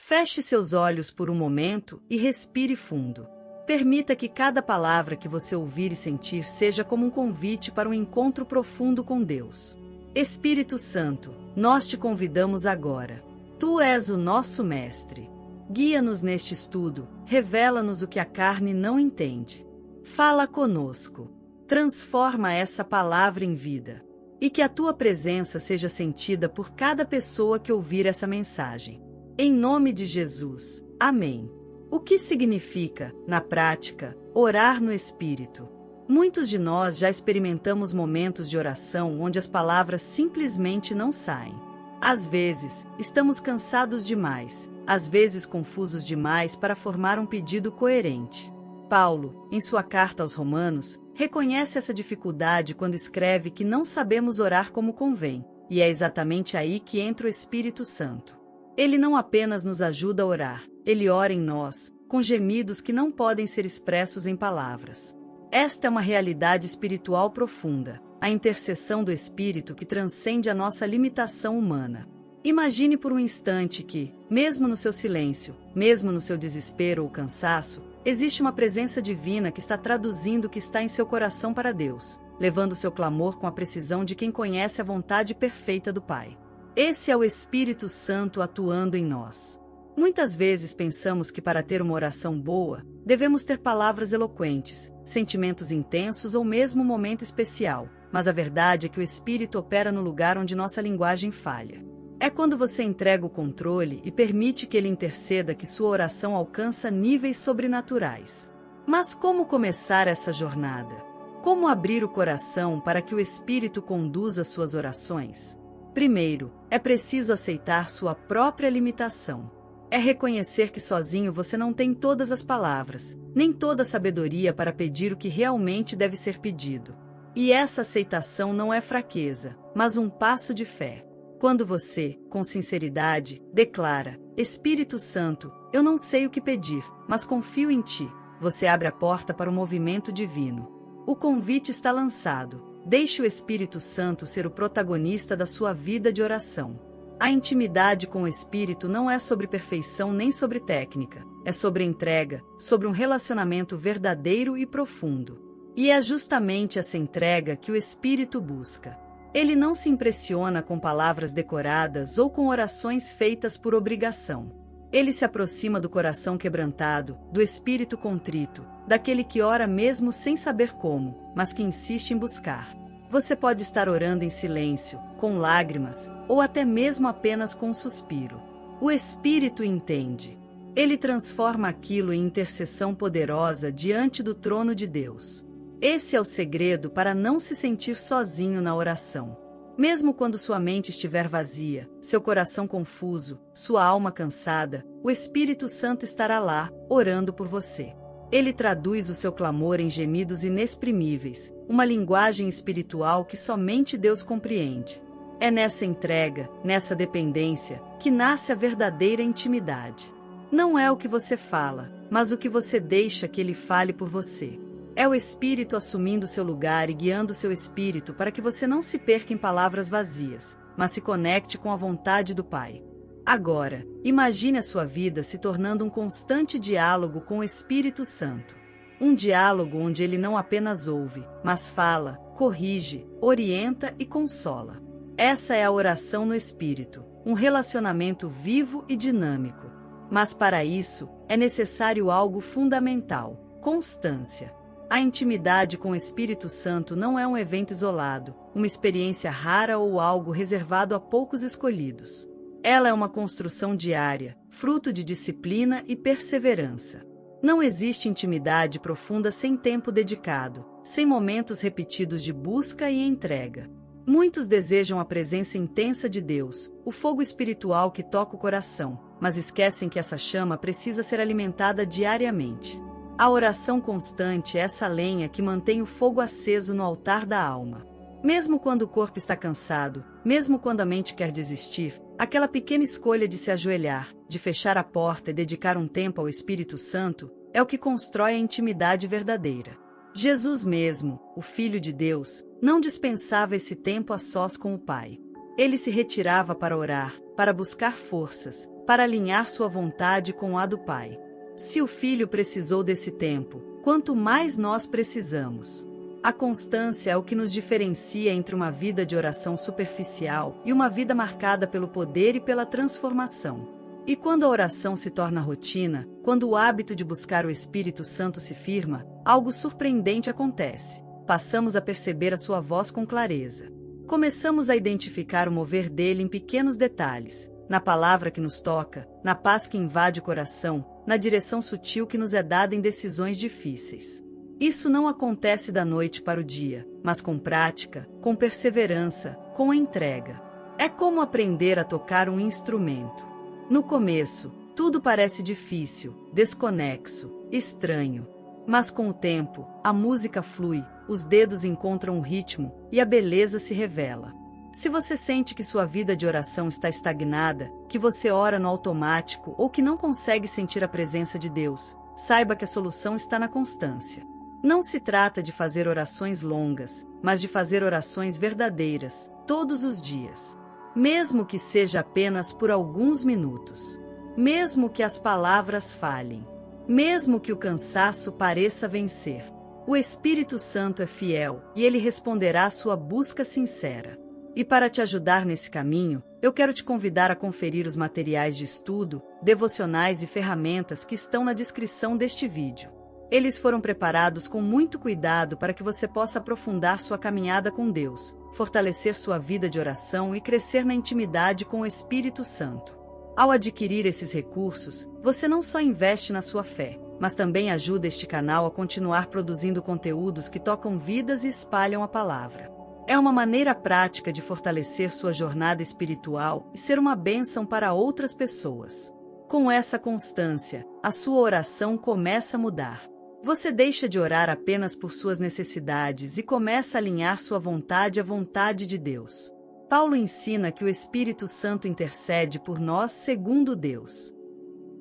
Feche seus olhos por um momento e respire fundo. Permita que cada palavra que você ouvir e sentir seja como um convite para um encontro profundo com Deus. Espírito Santo, nós te convidamos agora. Tu és o nosso mestre. Guia-nos neste estudo, revela-nos o que a carne não entende. Fala conosco. Transforma essa palavra em vida. E que a tua presença seja sentida por cada pessoa que ouvir essa mensagem. Em nome de Jesus. Amém. O que significa, na prática, orar no Espírito? Muitos de nós já experimentamos momentos de oração onde as palavras simplesmente não saem. Às vezes, estamos cansados demais, às vezes confusos demais para formar um pedido coerente. Paulo, em sua carta aos Romanos, reconhece essa dificuldade quando escreve que não sabemos orar como convém, e é exatamente aí que entra o Espírito Santo. Ele não apenas nos ajuda a orar, ele ora em nós, com gemidos que não podem ser expressos em palavras. Esta é uma realidade espiritual profunda, a intercessão do Espírito que transcende a nossa limitação humana. Imagine por um instante que, mesmo no seu silêncio, mesmo no seu desespero ou cansaço, existe uma presença divina que está traduzindo o que está em seu coração para Deus, levando seu clamor com a precisão de quem conhece a vontade perfeita do Pai. Esse é o Espírito Santo atuando em nós. Muitas vezes pensamos que para ter uma oração boa, devemos ter palavras eloquentes, sentimentos intensos ou mesmo um momento especial, mas a verdade é que o Espírito opera no lugar onde nossa linguagem falha. É quando você entrega o controle e permite que ele interceda que sua oração alcança níveis sobrenaturais. Mas como começar essa jornada? Como abrir o coração para que o Espírito conduza suas orações? Primeiro, é preciso aceitar sua própria limitação. É reconhecer que sozinho você não tem todas as palavras, nem toda a sabedoria para pedir o que realmente deve ser pedido. E essa aceitação não é fraqueza, mas um passo de fé. Quando você, com sinceridade, declara: Espírito Santo, eu não sei o que pedir, mas confio em ti, você abre a porta para o movimento divino. O convite está lançado. Deixe o Espírito Santo ser o protagonista da sua vida de oração. A intimidade com o Espírito não é sobre perfeição nem sobre técnica, é sobre entrega, sobre um relacionamento verdadeiro e profundo. E é justamente essa entrega que o Espírito busca. Ele não se impressiona com palavras decoradas ou com orações feitas por obrigação. Ele se aproxima do coração quebrantado, do espírito contrito, daquele que ora mesmo sem saber como, mas que insiste em buscar. Você pode estar orando em silêncio, com lágrimas, ou até mesmo apenas com um suspiro. O Espírito entende. Ele transforma aquilo em intercessão poderosa diante do trono de Deus. Esse é o segredo para não se sentir sozinho na oração. Mesmo quando sua mente estiver vazia, seu coração confuso, sua alma cansada, o Espírito Santo estará lá, orando por você. Ele traduz o seu clamor em gemidos inexprimíveis, uma linguagem espiritual que somente Deus compreende. É nessa entrega, nessa dependência, que nasce a verdadeira intimidade. Não é o que você fala, mas o que você deixa que ele fale por você. É o Espírito assumindo seu lugar e guiando seu espírito para que você não se perca em palavras vazias, mas se conecte com a vontade do Pai. Agora, imagine a sua vida se tornando um constante diálogo com o Espírito Santo. Um diálogo onde ele não apenas ouve, mas fala, corrige, orienta e consola. Essa é a oração no Espírito, um relacionamento vivo e dinâmico. Mas para isso, é necessário algo fundamental: constância. A intimidade com o Espírito Santo não é um evento isolado, uma experiência rara ou algo reservado a poucos escolhidos. Ela é uma construção diária, fruto de disciplina e perseverança. Não existe intimidade profunda sem tempo dedicado, sem momentos repetidos de busca e entrega. Muitos desejam a presença intensa de Deus, o fogo espiritual que toca o coração, mas esquecem que essa chama precisa ser alimentada diariamente. A oração constante é essa lenha que mantém o fogo aceso no altar da alma. Mesmo quando o corpo está cansado, mesmo quando a mente quer desistir, aquela pequena escolha de se ajoelhar, de fechar a porta e dedicar um tempo ao Espírito Santo, é o que constrói a intimidade verdadeira. Jesus mesmo, o Filho de Deus, não dispensava esse tempo a sós com o Pai. Ele se retirava para orar, para buscar forças, para alinhar sua vontade com a do Pai. Se o Filho precisou desse tempo, quanto mais nós precisamos. A constância é o que nos diferencia entre uma vida de oração superficial e uma vida marcada pelo poder e pela transformação. E quando a oração se torna rotina, quando o hábito de buscar o Espírito Santo se firma, algo surpreendente acontece. Passamos a perceber a sua voz com clareza. Começamos a identificar o mover dele em pequenos detalhes, na palavra que nos toca, na paz que invade o coração, na direção sutil que nos é dada em decisões difíceis. Isso não acontece da noite para o dia, mas com prática, com perseverança, com entrega. É como aprender a tocar um instrumento. No começo, tudo parece difícil, desconexo, estranho. Mas com o tempo, a música flui, os dedos encontram o ritmo e a beleza se revela. Se você sente que sua vida de oração está estagnada, que você ora no automático ou que não consegue sentir a presença de Deus, saiba que a solução está na constância. Não se trata de fazer orações longas, mas de fazer orações verdadeiras, todos os dias. Mesmo que seja apenas por alguns minutos. Mesmo que as palavras falhem. Mesmo que o cansaço pareça vencer. O Espírito Santo é fiel e ele responderá à sua busca sincera. E para te ajudar nesse caminho, eu quero te convidar a conferir os materiais de estudo, devocionais e ferramentas que estão na descrição deste vídeo. Eles foram preparados com muito cuidado para que você possa aprofundar sua caminhada com Deus, fortalecer sua vida de oração e crescer na intimidade com o Espírito Santo. Ao adquirir esses recursos, você não só investe na sua fé, mas também ajuda este canal a continuar produzindo conteúdos que tocam vidas e espalham a palavra. É uma maneira prática de fortalecer sua jornada espiritual e ser uma bênção para outras pessoas. Com essa constância, a sua oração começa a mudar. Você deixa de orar apenas por suas necessidades e começa a alinhar sua vontade à vontade de Deus. Paulo ensina que o Espírito Santo intercede por nós segundo Deus.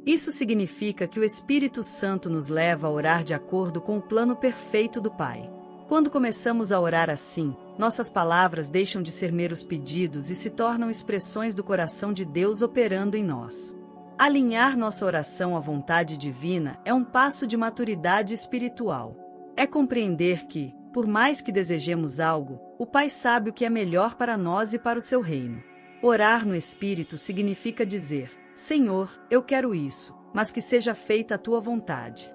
Isso significa que o Espírito Santo nos leva a orar de acordo com o plano perfeito do Pai. Quando começamos a orar assim, nossas palavras deixam de ser meros pedidos e se tornam expressões do coração de Deus operando em nós. Alinhar nossa oração à vontade divina é um passo de maturidade espiritual. É compreender que, por mais que desejemos algo, o Pai sabe o que é melhor para nós e para o seu reino. Orar no Espírito significa dizer: Senhor, eu quero isso, mas que seja feita a tua vontade.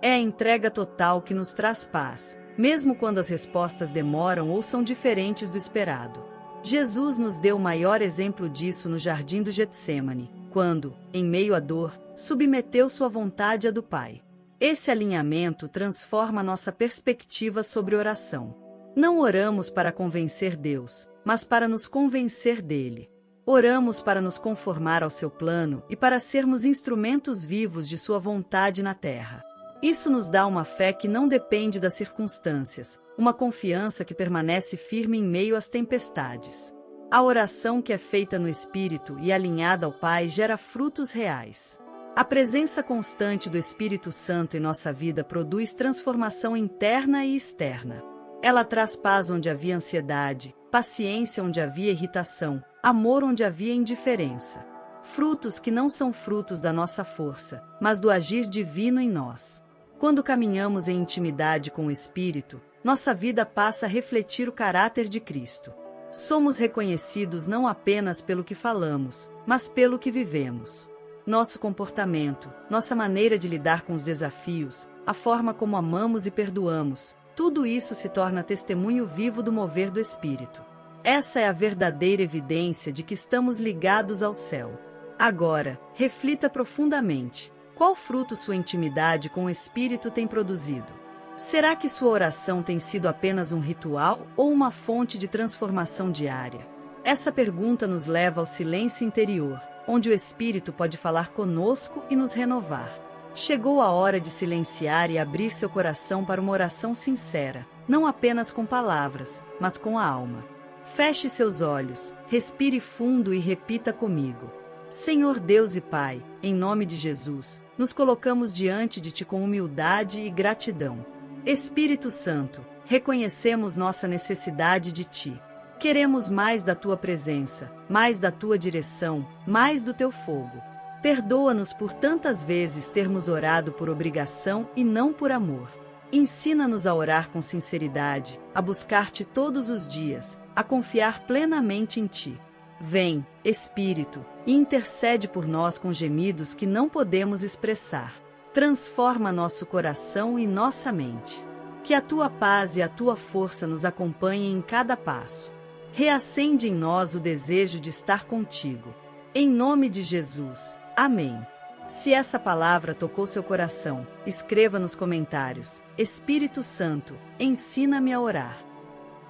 É a entrega total que nos traz paz, mesmo quando as respostas demoram ou são diferentes do esperado. Jesus nos deu o maior exemplo disso no Jardim do Getsêmani, quando, em meio à dor, submeteu sua vontade à do Pai. Esse alinhamento transforma nossa perspectiva sobre oração. Não oramos para convencer Deus, mas para nos convencer dele. Oramos para nos conformar ao seu plano e para sermos instrumentos vivos de sua vontade na terra. Isso nos dá uma fé que não depende das circunstâncias, uma confiança que permanece firme em meio às tempestades. A oração que é feita no Espírito e alinhada ao Pai gera frutos reais. A presença constante do Espírito Santo em nossa vida produz transformação interna e externa. Ela traz paz onde havia ansiedade, paciência onde havia irritação, amor onde havia indiferença. Frutos que não são frutos da nossa força, mas do agir divino em nós. Quando caminhamos em intimidade com o Espírito, nossa vida passa a refletir o caráter de Cristo. Somos reconhecidos não apenas pelo que falamos, mas pelo que vivemos. Nosso comportamento, nossa maneira de lidar com os desafios, a forma como amamos e perdoamos, tudo isso se torna testemunho vivo do mover do Espírito. Essa é a verdadeira evidência de que estamos ligados ao céu. Agora, reflita profundamente. Qual fruto sua intimidade com o Espírito tem produzido? Será que sua oração tem sido apenas um ritual ou uma fonte de transformação diária? Essa pergunta nos leva ao silêncio interior, onde o Espírito pode falar conosco e nos renovar. Chegou a hora de silenciar e abrir seu coração para uma oração sincera, não apenas com palavras, mas com a alma. Feche seus olhos, respire fundo e repita comigo. Senhor Deus e Pai, em nome de Jesus, nos colocamos diante de Ti com humildade e gratidão. Espírito Santo, reconhecemos nossa necessidade de Ti. Queremos mais da Tua presença, mais da Tua direção, mais do Teu fogo. Perdoa-nos por tantas vezes termos orado por obrigação e não por amor. Ensina-nos a orar com sinceridade, a buscar-te todos os dias, a confiar plenamente em ti. Vem, Espírito, e intercede por nós com gemidos que não podemos expressar. Transforma nosso coração e nossa mente. Que a tua paz e a tua força nos acompanhem em cada passo. Reacende em nós o desejo de estar contigo. Em nome de Jesus. Amém. Se essa palavra tocou seu coração, escreva nos comentários: Espírito Santo, ensina-me a orar.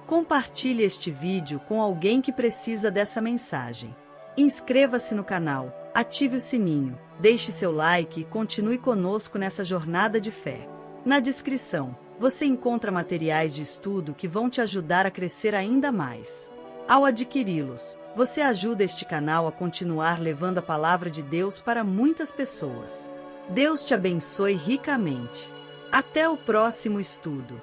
Compartilhe este vídeo com alguém que precisa dessa mensagem. Inscreva-se no canal, ative o sininho, deixe seu like e continue conosco nessa jornada de fé. Na descrição, você encontra materiais de estudo que vão te ajudar a crescer ainda mais. Ao adquiri-los, você ajuda este canal a continuar levando a palavra de Deus para muitas pessoas. Deus te abençoe ricamente. Até o próximo estudo.